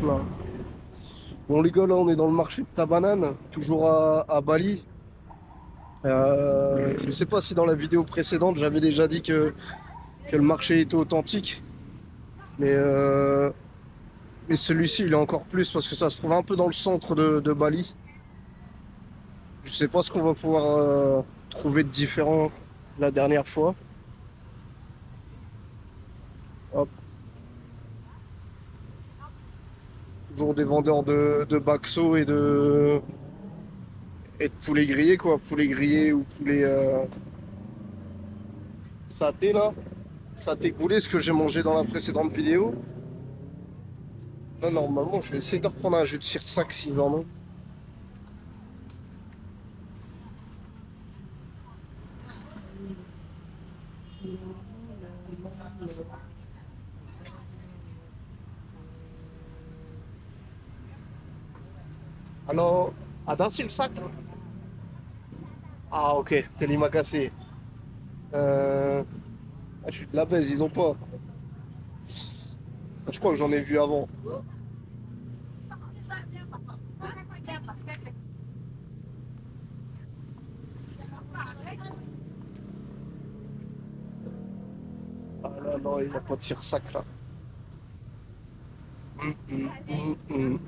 là. Bon les gars, là on est dans le marché de Tabanan, toujours à Bali. Je sais pas si dans la vidéo précédente j'avais déjà dit que le marché était authentique, mais, euh, mais celui-ci il est encore plus parce que ça se trouve un peu dans le centre de Bali. Je sais pas ce qu'on va pouvoir trouver de différent la dernière fois. Hop, toujours des vendeurs de bakso et de poulet grillé quoi, poulet grillé ou poulet saté là. Saté goulé, ce que j'ai mangé dans la précédente vidéo. Là, normalement, je vais essayer de reprendre un jus de cire-sac s'ils en ont. Alors, ada cire-sac? Ah, ok, Telima cassé. Je suis de la baise, ils ont pas. Je crois que j'en ai vu avant. Ah là, non, il n'y a pas de cire-sac là. Hum.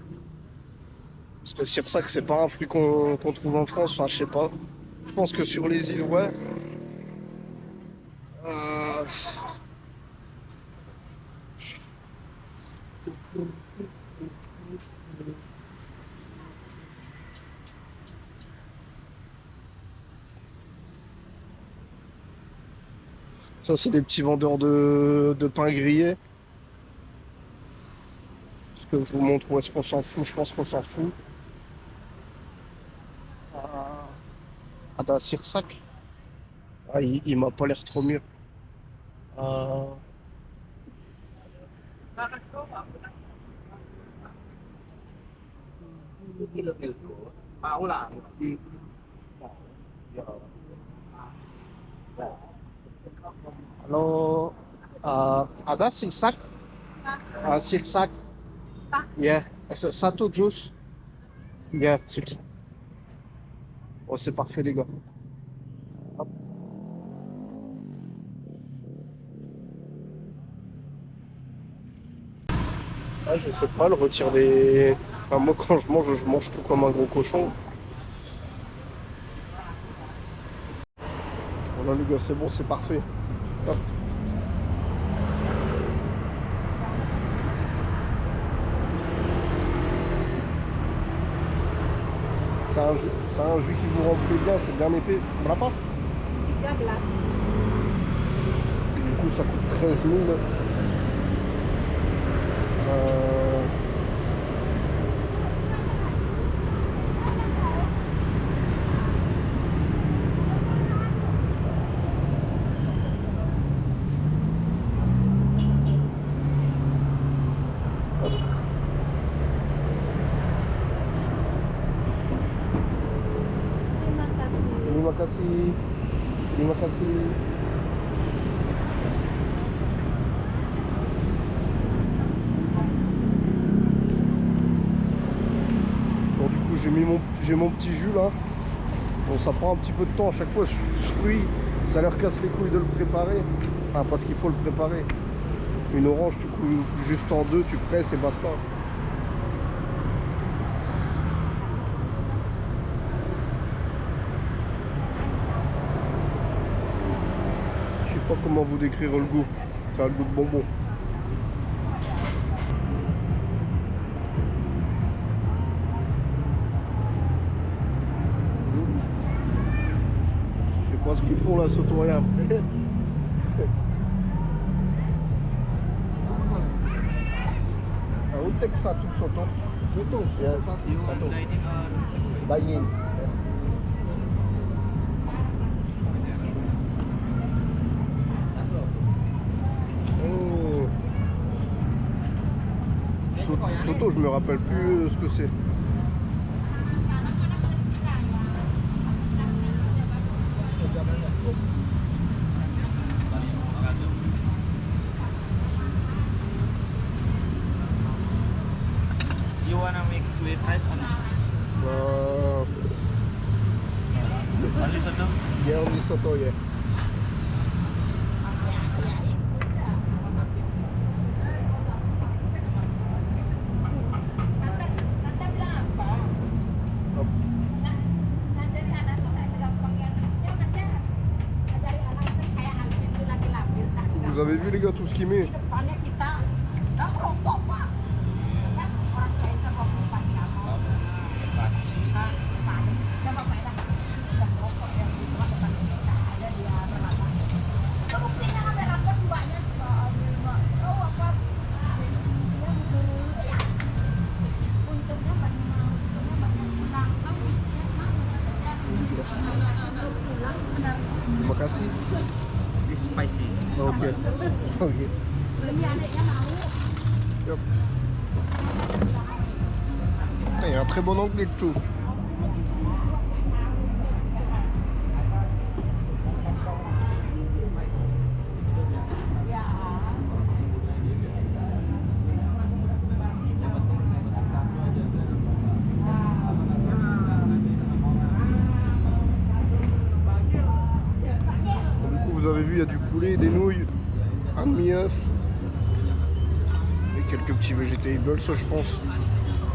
Parce que cire-sac, c'est pas un fruit qu'on trouve en France, enfin, je sais pas. Je pense que sur les îles, ouais. Euh, Ça, c'est des petits vendeurs de pain grillé. Parce que je vous montre où est-ce qu'on s'en fout, je pense qu'on s'en fout. Ah, t'as un cire-sac? Ah, il m'a pas l'air trop mieux. Euh, Hello, ada cire-sac? Cire-sac? Yeah. Satu juice? Yeah, cire-sac. Oh, c'est parfait, les gars. Hop. Ah, je sais pas, le retire des. Enfin, moi, quand je mange tout comme un gros cochon. Voilà, les gars, c'est bon, c'est parfait. Hop. C'est un jus qui vous remplit bien, c'est bien épais. Berapa? Du coup, ça coûte 13 000. Euh, Terima kasih. Terima kasih. Bon, du coup, j'ai mon petit jus là. Bon, ça prend un petit peu de temps à chaque fois. Ce fruit, ça leur casse les couilles de le préparer. Enfin, parce qu'il faut le préparer. Une orange, tu coupes juste en deux, tu presses et basta. Je sais pas comment vous décrire le goût. Ça a le goût de bonbon. Je sais pas ce qu'ils font là, Sotoria. Untuk satu soto. Soto. Ya, satu. Dine-in. Oh. Soto, je me rappelle plus ce que c'est. wanna mix with rice only? Uh, Only soto? yeah, only soto, yeah. Vous avez vu les gars tout ce qu'il met? Terima kasih. This spicy. Ok. Ok. Yep. Il y a un très bon anglais de tout. Vous avez vu, il y a du poulet, des nouilles, un demi-œuf et quelques petits vegetables, ça je pense.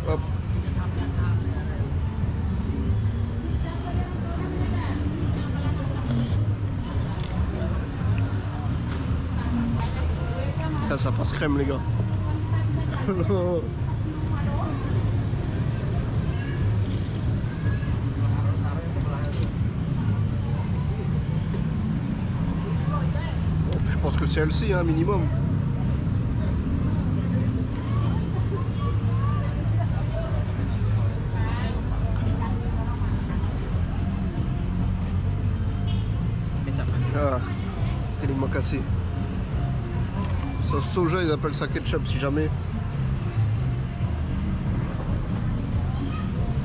Hop. Ça passe crème les gars. Je pense que c'est elle-ci, hein, minimum. Ah, terima kasih. Sauce soja, ils appellent ça ketchup si jamais.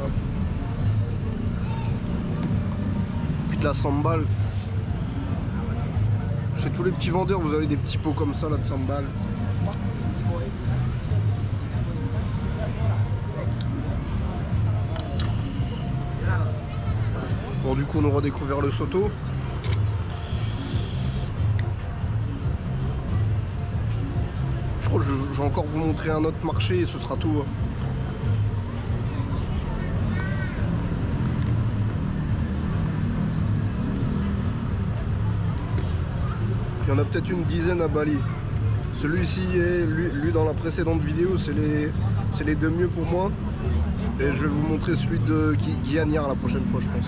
Hop. Puis de la sambal. Chez tous les petits vendeurs, vous avez des petits pots comme ça là de sambal. Bon, du coup, on aura découvert le soto. Je crois que je vais encore vous montrer un autre marché et ce sera tout. Il y en a peut-être une dizaine à Bali. Celui-ci et lui dans la précédente vidéo, c'est les deux mieux pour moi. Et je vais vous montrer celui de Gianyar la prochaine fois, je pense.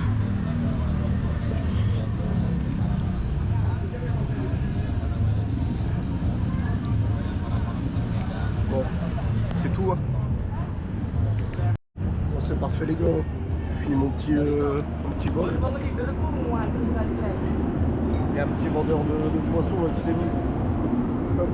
Bon, c'est tout. Hein. Bon, c'est parfait les gars. J'ai fini mon petit bol. Il y a un petit vendeur de poissons là, qui s'est mis. Hop.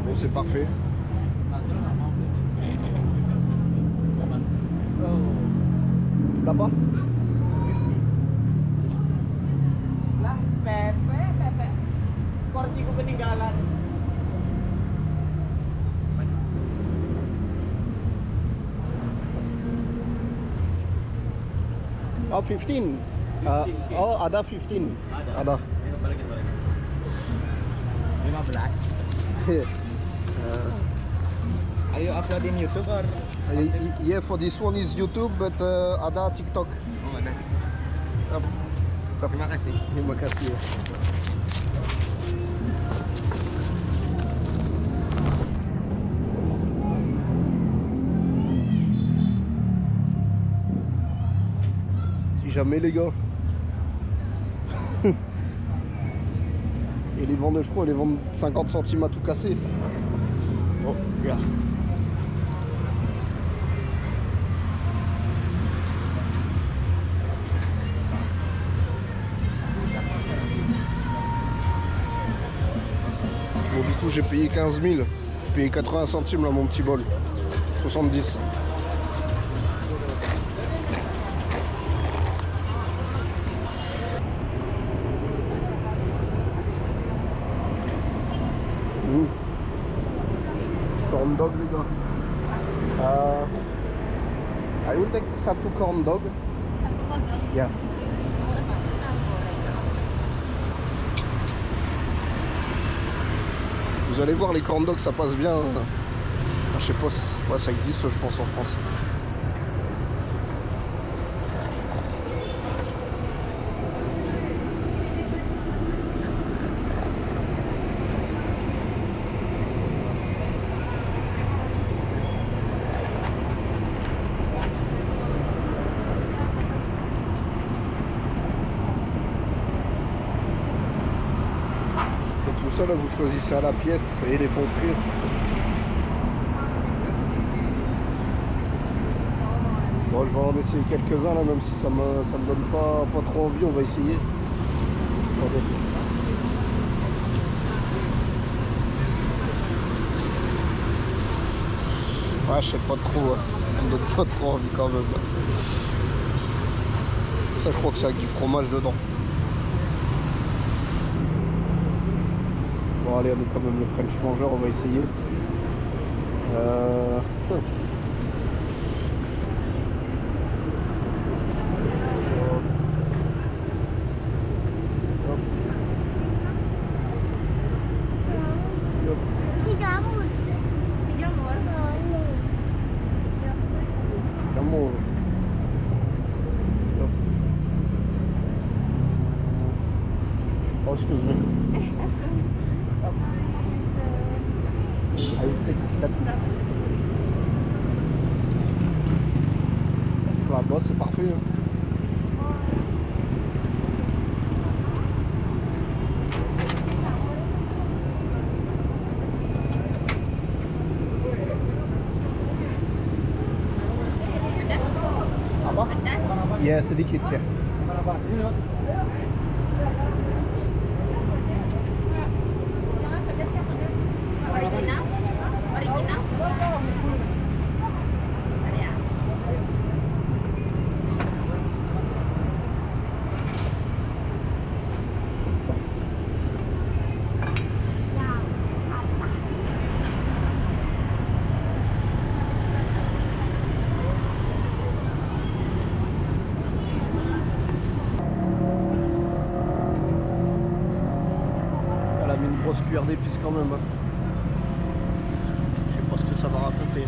Bon, c'est parfait. Là-bas? Lah, Pepe. Portiku ketinggalan. Oh, 15. Oh, ada 15. Ada. 15. Are you uploading YouTube or? Yeah, for this one is YouTube, but ada TikTok. Oh, ada. Terima kasih. Terima kasih. Si prix jamais les gars. Et les vendent, je crois, les vendent 50 centimes à tout casser. Oh, regarde. Bon, du coup, j'ai payé 15 000. J'ai payé 80 centimes là, mon petit bol. 70. Corn dog les gars. I will take satu corn dog. Yeah. Vous allez voir les corn dogs ça passe bien. Je sais pas, ouais, ça existe je pense en France. Là vous choisissez à la pièce et les font frire. Bon, je vais en essayer quelques-uns là, même si ça me donne pas trop envie, on va essayer. Attendez. Ouais, je sais pas trop, hein. Ça me donne pas trop envie quand même. Ça je crois que c'est avec du fromage dedans. Bon allez, on est quand même le French mangeur, on va essayer. Amor. Oh, excuse me. Là-bas, c'est parfait. Hein. Apa? Ya, sedikit ya. Original? Original? Elle a mis une grosse cuillère d'épices quand même. Hein. Je sais pas ce que ça va raconter.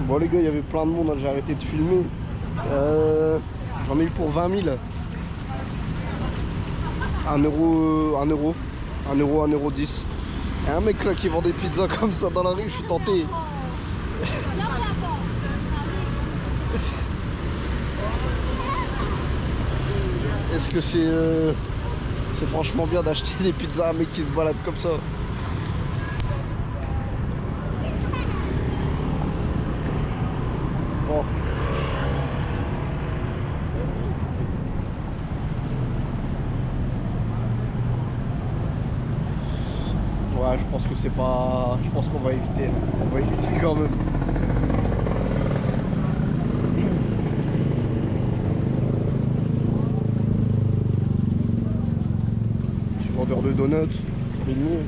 Bon les gars, il y avait plein de monde, hein, j'ai arrêté de filmer. J'en ai eu pour 20 000. 1 euro, 1 euro, 1 euro, 1 euro 10. Et un mec là qui vend des pizzas comme ça dans la rue, je suis tenté. Est-ce que c'est franchement bien d'acheter des pizzas à un mec qui se balade comme ça? Bon. Ouais, je pense que c'est pas... Je pense qu'on va éviter. On va éviter quand même. Je suis vendeur de donuts. Mignon.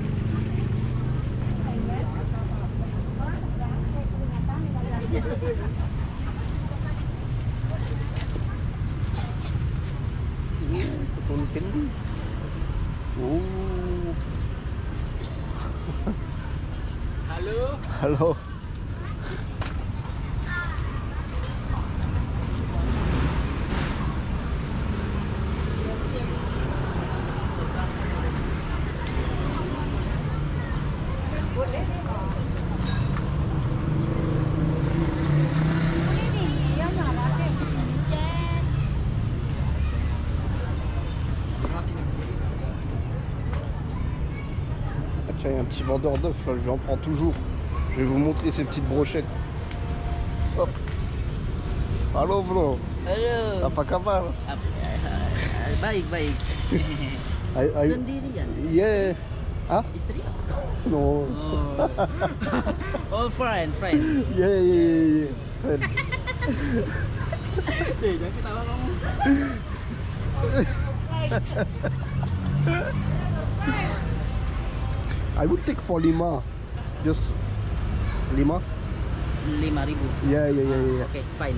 Cotton candy. Oh. Halo. Halo. un petit vendeur d'œufs, là, je lui en prends toujours. Je vais vous montrer ces petites brochettes. Hop. Halo bro, Halo. apa kabar? Baik, baik. Ayo. Sendirian? Yeah. Ah? Istri? Non. Oh, friend, friend. Yeah. Jangan ketawa kamu. I would take for Lima. Just Lima? 5.000. Yeah. Okay, fine.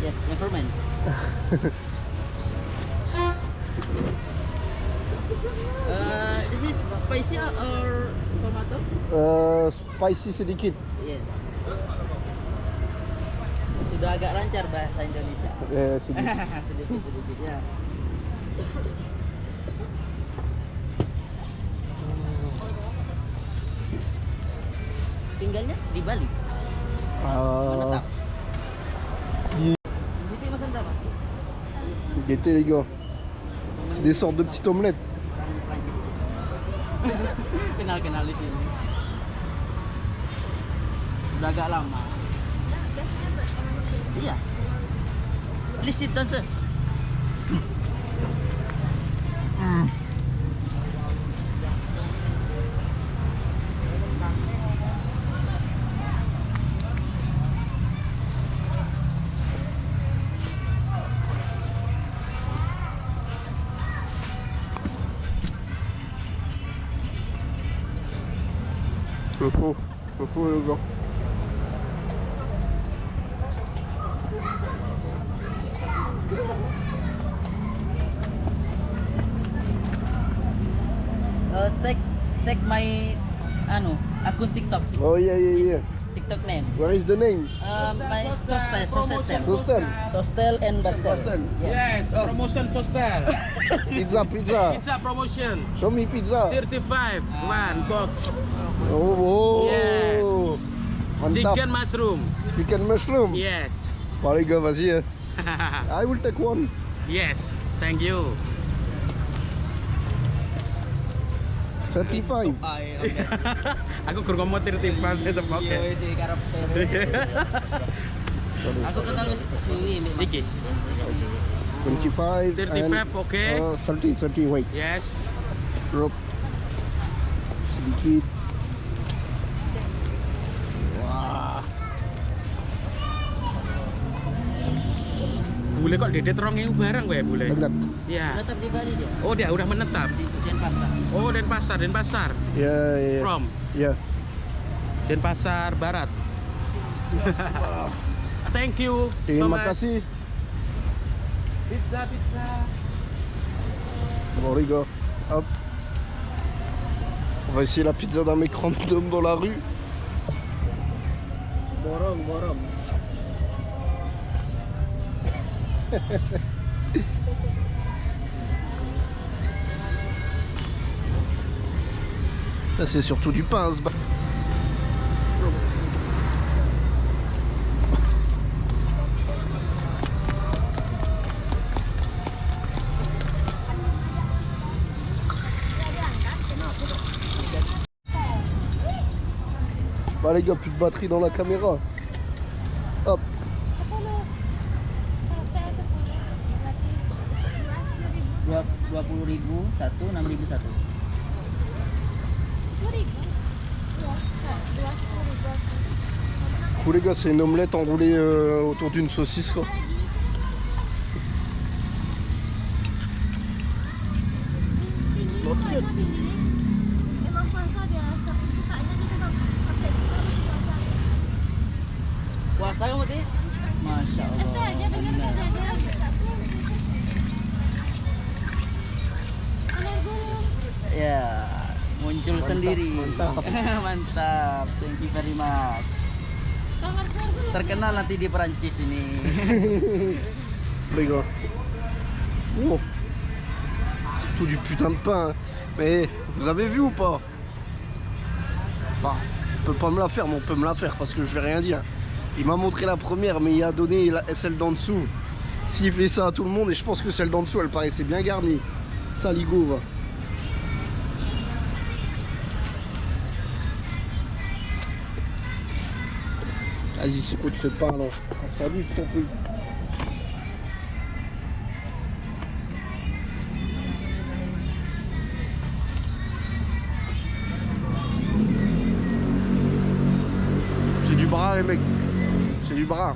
Yes, never mind. Is this spicy or tomato? Spicy sedikit. Yes. Sudah agak lancar bahasa Indonesia. Sedikit. Sedikit ya. Tinggalnya di Bali. Menetap. Itu pesan berapa? Guettez les gars. C'est des sortes de petites omelettes. Orang Prancis. Kenal di sini. Sudah agak lama. Iya. Please sit down, sir. Faux les gars. Take my akun TikTok. Oh yeah. TikTok name. Where is the name? My Sostel. Sostel. And Bastel. Bastel. Yes. Yes, promotion Sostel. Pizza. Pizza promotion. Show me pizza. 35 one box. Oh. Yes. Mantap. Chicken mushroom. Chicken mushroom. Yes. Bon les gars, vas-y. I will take one. Yes. Thank you. 35. Aku kurang ngomong 35 besok oke. Iya sih karep. Aku kenal wis suwi Mbak Mas. Iki. 25. 35, okay. 30, wait. Yes. Drop. Sedikit. Wah. Bule kok dedet 2.000 barang gue bule. Enak. Ya. Menetap di Bali dia. Oh, dia udah menetap. Di Denpasar. Oh, Denpasar. Yeah. From Yeah. Denpasar Barat. Thank you so Terima much. kasih. Pizza. Bon les gars, hop. On va essayer la pizza d'un mec random dans la rue. Borong. Là c'est surtout du pain à se battre. Bah les gars, plus de batterie dans la caméra. Hop. 20.000 satu, 6.000 satu. 10.000. Vous les gars, c'est une omelette enroulée autour d'une saucisse quoi. Emang puasa biasa, sukanya gitu bang. Pakai Puasa kamu teh? Masya Allah. aja dengar Benar. aja. Anak gulung. Ya, muncul sendiri. mantap. Mantap. Thank you very much. Kamar gulung. Terkenal nanti di Perancis ini. Les gars. Oh. Surtout du putain de pain. Mais vous avez vu ou pas? Enfin, on peut pas me la faire, mais on peut me la faire parce que je vais rien dire. Il m'a montré la première, mais il a donné celle d'en dessous. S'il fait ça à tout le monde, et je pense que celle d'en dessous, elle paraissait bien garnie. Saligo, va. Vas-y, c'est quoi de ce pain là? Un sandwich ton truc. C'est du bras les mecs. C'est du bras.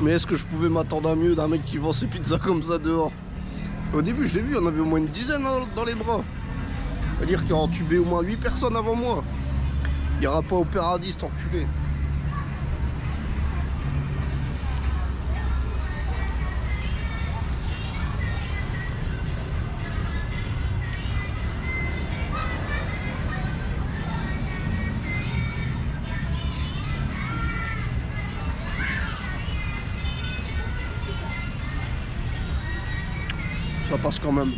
Mais est-ce que je pouvais m'attendre à mieux d'un mec qui vend ses pizzas comme ça dehors? Au début, je l'ai vu, il y en avait au moins une dizaine dans les bras. C'est-à-dire qu'il a entubé au moins 8 personnes avant moi. Il n'y aura pas au paradis, cet enculé. Ça passe quand même.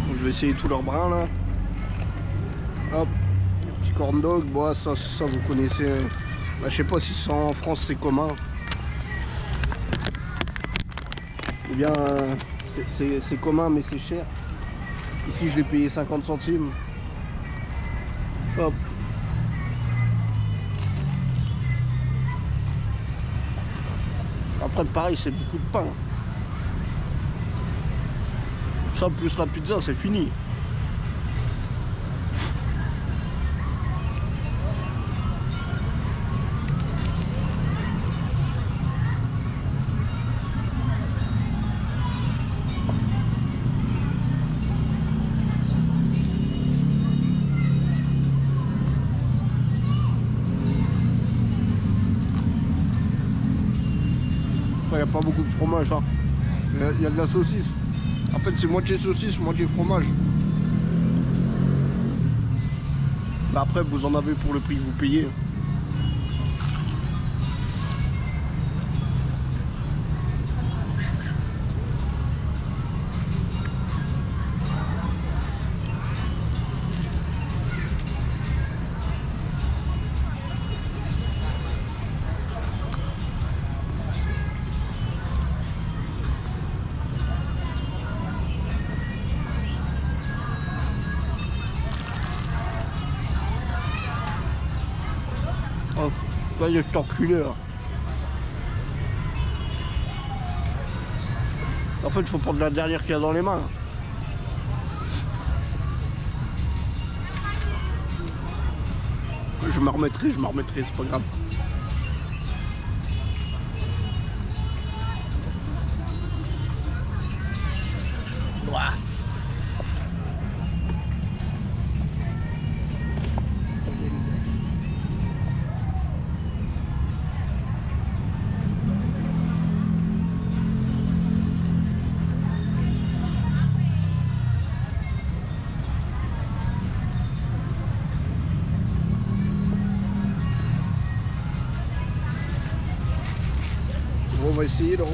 Bon, je vais essayer tout leur brin là. Hop. Corn dog, bon, ça vous connaissez. Bah, je sais pas si ça en France c'est commun. Eh bien, c'est commun mais c'est cher. Ici je l'ai payé 50 centimes. Hop. Après pareil c'est beaucoup de pain. Ça plus la pizza c'est fini. Il n'y a pas beaucoup de fromage, hein. Il y a de la saucisse. En fait, c'est moitié saucisse, moitié fromage. Bah après, vous en avez pour le prix que vous payez. Oh, là, il y a cet enculé là. En fait, il faut prendre la dernière qu'il y a dans les mains. Je me remettrai, c'est pas grave. Ouah. Bon, on va essayer leur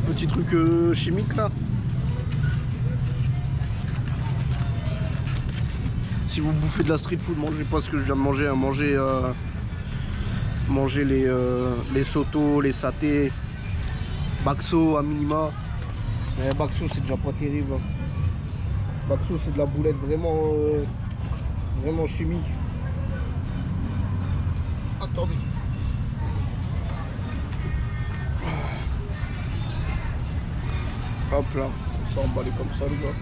petit truc chimique là. Si vous bouffez de la street food, mangez pas ce que je viens de manger, hein. Mangez les sotos, les satés, bakso à minima. Mais bakso c'est déjà pas terrible, hein. Bakso c'est de la boulette vraiment chimique. Attendez. Hop là, on s'est emballé comme ça les gars.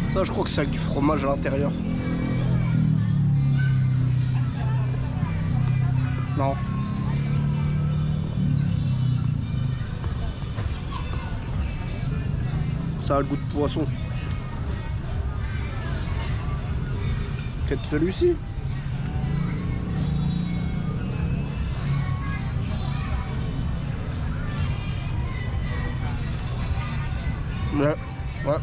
Ça je crois que c'est avec du fromage à l'intérieur. Non. Ça a le goût de poisson. Peut-être celui-ci. Ouais, ouais.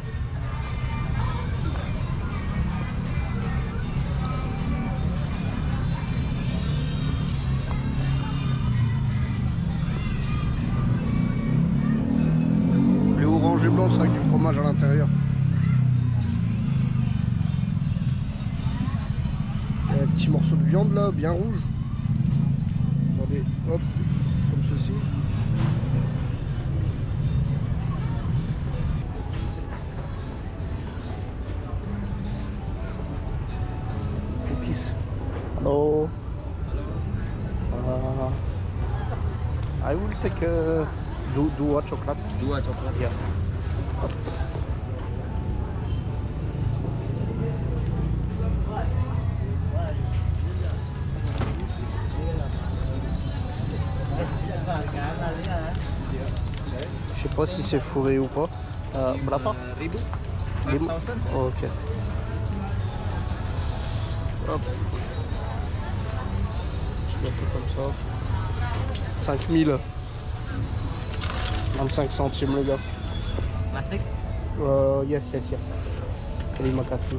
Les oranges et blancs, c'est avec du fromage à l'intérieur. Il y a un petit morceau de viande là, bien rouge. Attendez, hop, comme ceci. Épices. Hello. I will take dua coklat. Dua coklat. Yeah. Je sais pas si c'est fourré ou pas. Berapa? 1000. Oh, ok. Hop. Je mets un peu comme ça. 5000. 25 centimes le gars. Plastik Yes. Terima kasih.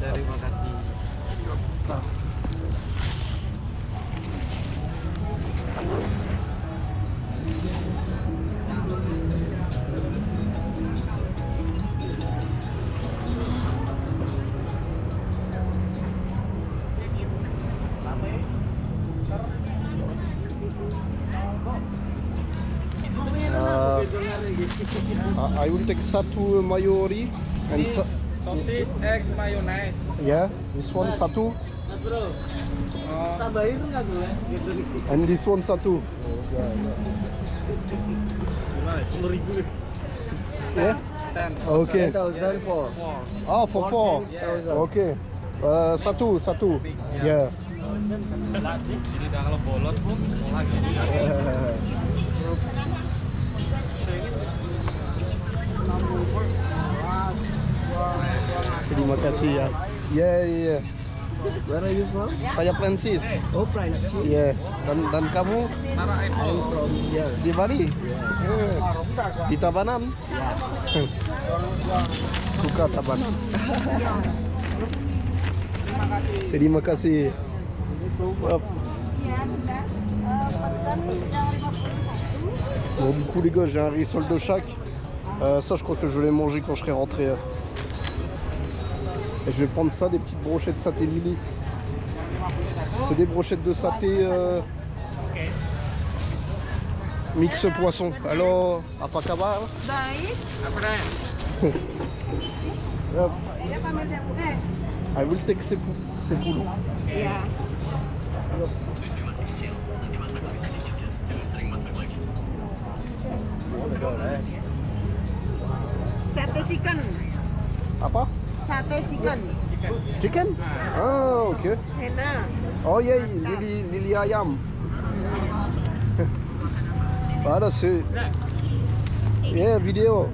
terima kasih. I will take satu mayori and Sosis, eggs, mayonnaise. yeah, this one satu and this one satu. Gimana? 10.000. Yeah. 10. Okay. 10,000 for Oh, for four. Okay. Satu. Yeah. Jadi udah kalau bolos pun sekolah gitu. Terima kasih ya. Yeah. Where are you from? Saya Francis. Oh, Prancis. Yeah. Dan kamu I'm from here. di Bali? Yeah. Di Tabanan? Suka Tabanan. Terima kasih. Hop. Bon, du coup les gars, j'ai un rissole de chaque. Ça je crois que je vais manger quand je serai rentré. Et je vais prendre ça, des petites brochettes saté Lily. C'est des brochettes de saté mix poisson. Alors, apa kabar? Baik. Hop. Ya pamit ya Bu. I will take sepuluh. Ya. Sate chicken. Apa? Sate chicken. Chicken? Ah, ok. Enak. Oh yeah, Lily ayam. Voilà, c'est... Yeah, vidéo.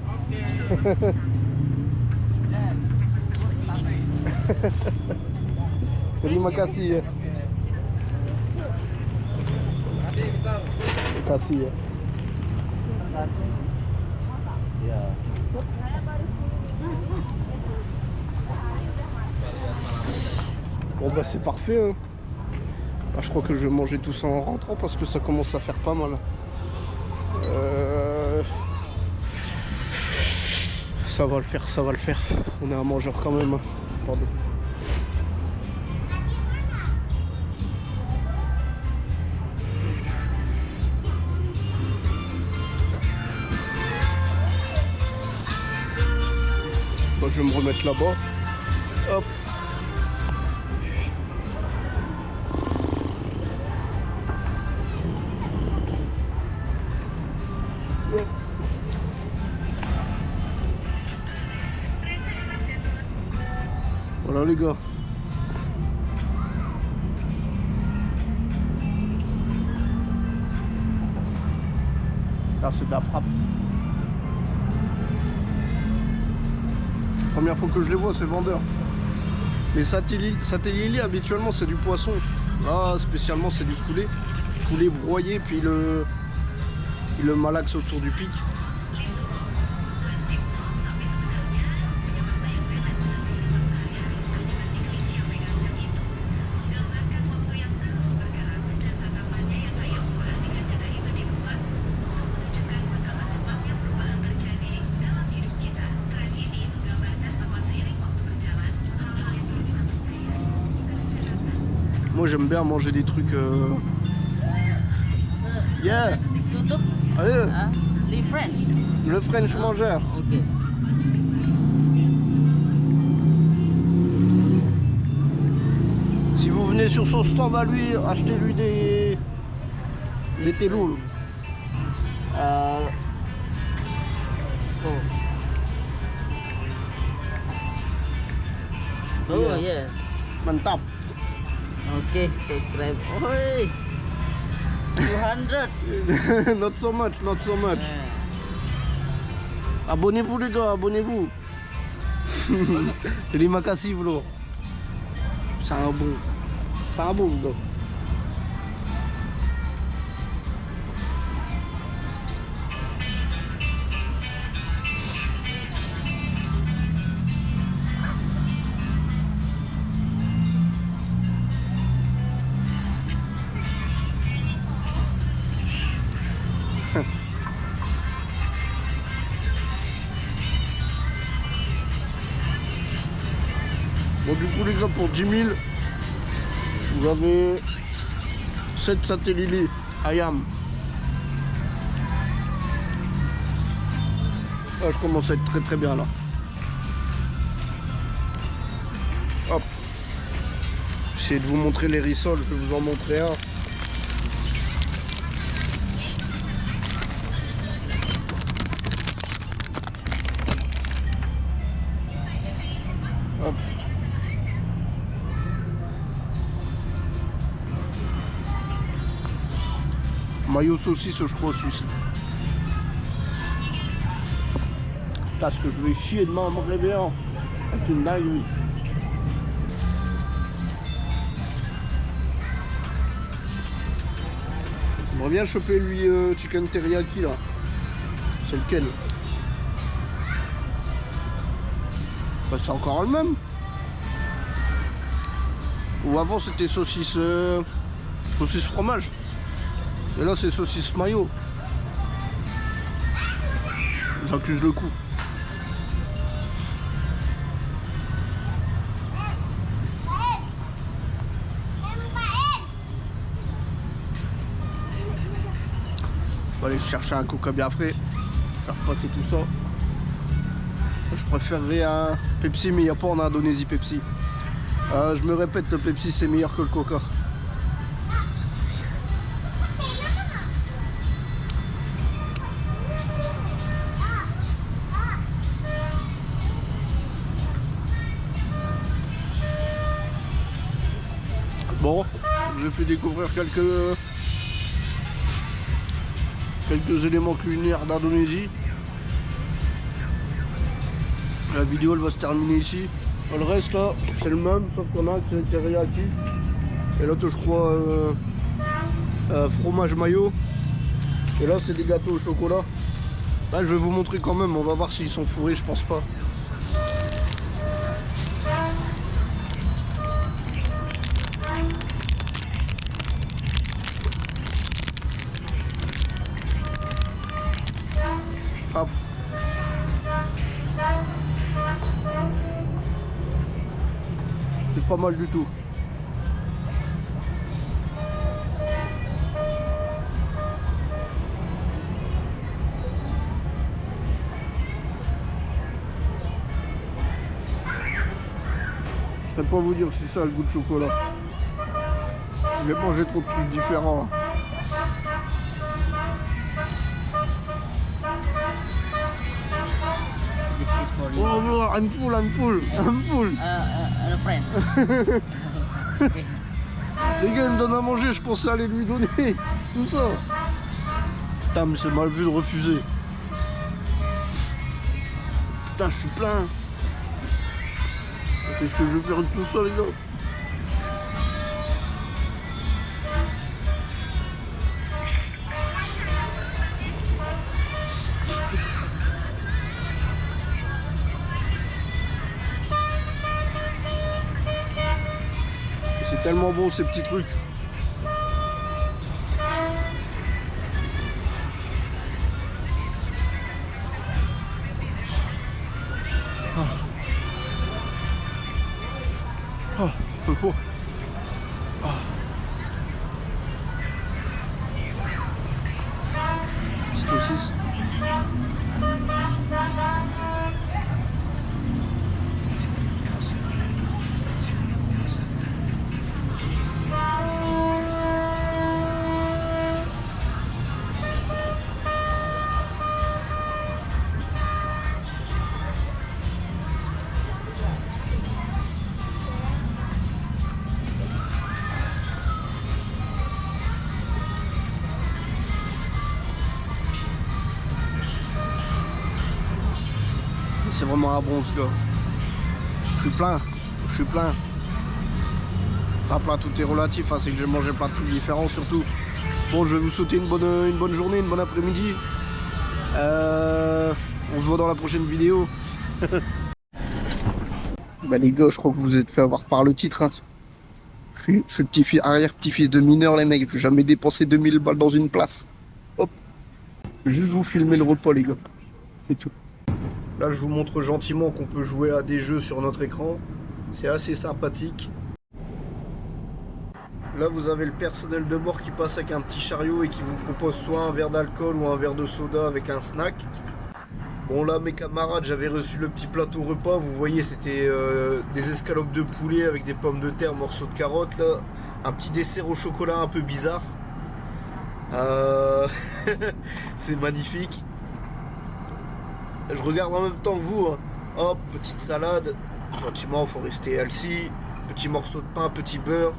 Terima kasih. Terima kasih. Bon bah c'est parfait hein. Bah, je crois que je vais manger tout ça en rentrant parce que ça commence à faire pas mal. Ça va le faire. On est un mangeur quand même. Hein. Attendez. Bon, je vais me remettre là-bas. Hop. Voilà les gars. Là c'est de la frappe. Première fois que je les vois, ces vendeurs. Mais Satellili, habituellement, c'est du poisson. Là, spécialement, c'est du poulet. Poulet broyé, puis il le malaxe autour du pic. Moi j'aime bien manger des trucs. Yeah! YouTube, Allez, les French. le French mangeur. Ok. Si vous venez sur son stand à lui, achetez-lui des telouls. Oh Yeah. yes. Mantap. Okay, subscribe. Oi. 200. Not so much, not so much. Abonnez-vous les gars, abonnez-vous. Terima kasih bro. C'est un bon ce gars. Bon du coup les gars, pour 10 000 vous avez 7 Satellili ayam. Ah, je commence à être très très bien là. Hop. J'essaie de vous montrer les rissoles, je vais vous en montrer un. Hop. Maillot saucisse, je crois, celui-ci. Putain, ce que je vais chier demain en me réveillant. C'est une dinguerie. J'aimerais bien choper lui chicken teriyaki là. C'est lequel? Bah, c'est encore le même. Ou avant c'était saucisse fromage. Et là c'est saucisse mayo. J'accuse le coup. On va aller chercher un coca bien frais, faire passer tout ça. Je préférerais un Pepsi, mais il n'y a pas en Indonésie Pepsi. Je me répète, le Pepsi c'est meilleur que le coca. Bon, j'ai fait découvrir quelques éléments culinaires d'Indonésie. La vidéo elle va se terminer ici. Le reste là, c'est le même, sauf qu'on a un qui est teriyaki. Et l'autre je crois fromage mayo. Et là c'est des gâteaux au chocolat. Là je vais vous montrer quand même, on va voir s'ils sont fourrés, je pense pas. Hop. C'est pas mal du tout. Je ne sais pas vous dire si ça a le goût de chocolat. J'ai mangé trop de trucs différents. Là. This is for you. Oh, I'm full. A friend. Okay. Les gars, ils me donnent à manger, je pensais aller lui donner tout ça. Putain, mais c'est mal vu de refuser. Putain, je suis plein. Qu'est-ce que je vais faire de tout ça, les gars? C'est tellement bon ces petits trucs. Ah, je peux pas. Ah. Petite saucisse. C'est vraiment un bon ce gars. Je suis plein. Je suis plein. Enfin plein, tout est relatif, hein, c'est que j'ai mangé plein de trucs différents surtout. Bon, je vais vous souhaiter une bonne journée, une bonne après-midi. On se voit dans la prochaine vidéo. Bah les gars, je crois que vous vous êtes fait avoir par le titre. Hein. Je suis arrière-petit-fils de mineur les mecs. Je vais jamais dépenser 2000 balles dans une place. Hop. Juste vous filmer le repas les gars. C'est tout. Là, je vous montre gentiment qu'on peut jouer à des jeux sur notre écran. C'est assez sympathique. Là, vous avez le personnel de bord qui passe avec un petit chariot et qui vous propose soit un verre d'alcool ou un verre de soda avec un snack. Bon, là, mes camarades, j'avais reçu le petit plateau repas. Vous voyez, c'était des escalopes de poulet avec des pommes de terre, morceaux de carottes. Là, un petit dessert au chocolat un peu bizarre. C'est magnifique. Je regarde en même temps que vous, hein. Hop, petite salade, gentiment, faut rester healthy, petit morceau de pain, petit beurre,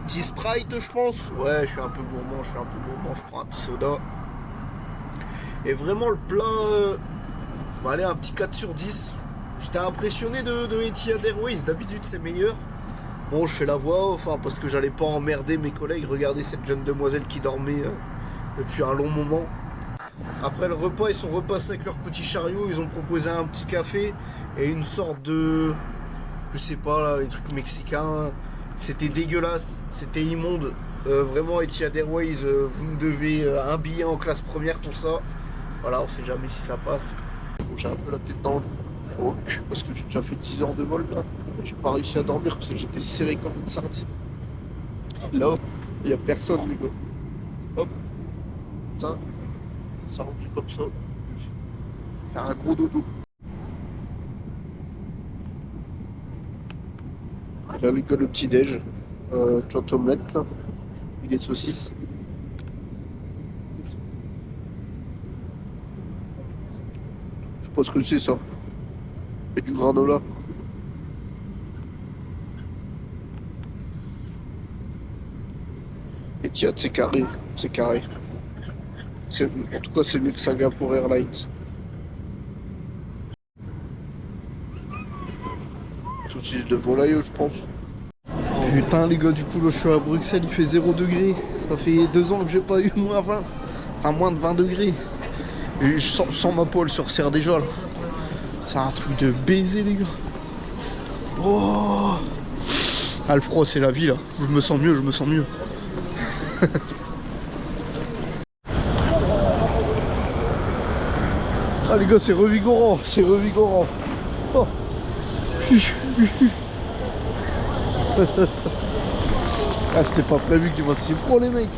petit Sprite je pense, ouais je suis un peu gourmand, je prends un petit soda. Et vraiment le plat, allez un petit 4 sur 10, j'étais impressionné de Etihad Airways, d'habitude c'est meilleur. Bon je fais la voix off, hein, parce que j'allais pas emmerder mes collègues, regardez cette jeune demoiselle qui dormait depuis un long moment. Après le repas, ils sont repassés avec leur petit chariot, ils ont proposé un petit café et une sorte de... Je sais pas, là, les trucs mexicains. C'était dégueulasse, c'était immonde. Vraiment, Etihad Airways, vous me devez un billet en classe première pour ça. Voilà, on sait jamais si ça passe. Bon, j'ai un peu la tête dans le cul parce que j'ai déjà fait 10 heures de vol là. J'ai pas réussi à dormir parce que j'étais serré comme une sardine. Là, il n'y a personne, les gars. Hop, ça range comme ça. Faire un gros dodo. Là, les gars, le petit déj. Chotte omelette, là. Et des saucisses. Je sais pas ce que c'est ça. Et du granola. Et tiens, c'est carré. C'est carré. En tout cas, c'est mieux que Singapore Airlines. Saucisse de volaille, je pense. Putain, les gars, du coup, là, je suis à Bruxelles, il fait 0 degré. Ça fait 2 ans que j'ai pas eu moins 20. Enfin, moins de 20 degrés. Et je sens ma poêle se resserre déjà, là. C'est un truc de baiser, les gars. Oh! Ah, le froid, c'est la vie, là. Je me sens mieux, Ah les gars, c'est revigorant, Oh. Ah, c'était pas prévu qu'il fasse si froid les mecs.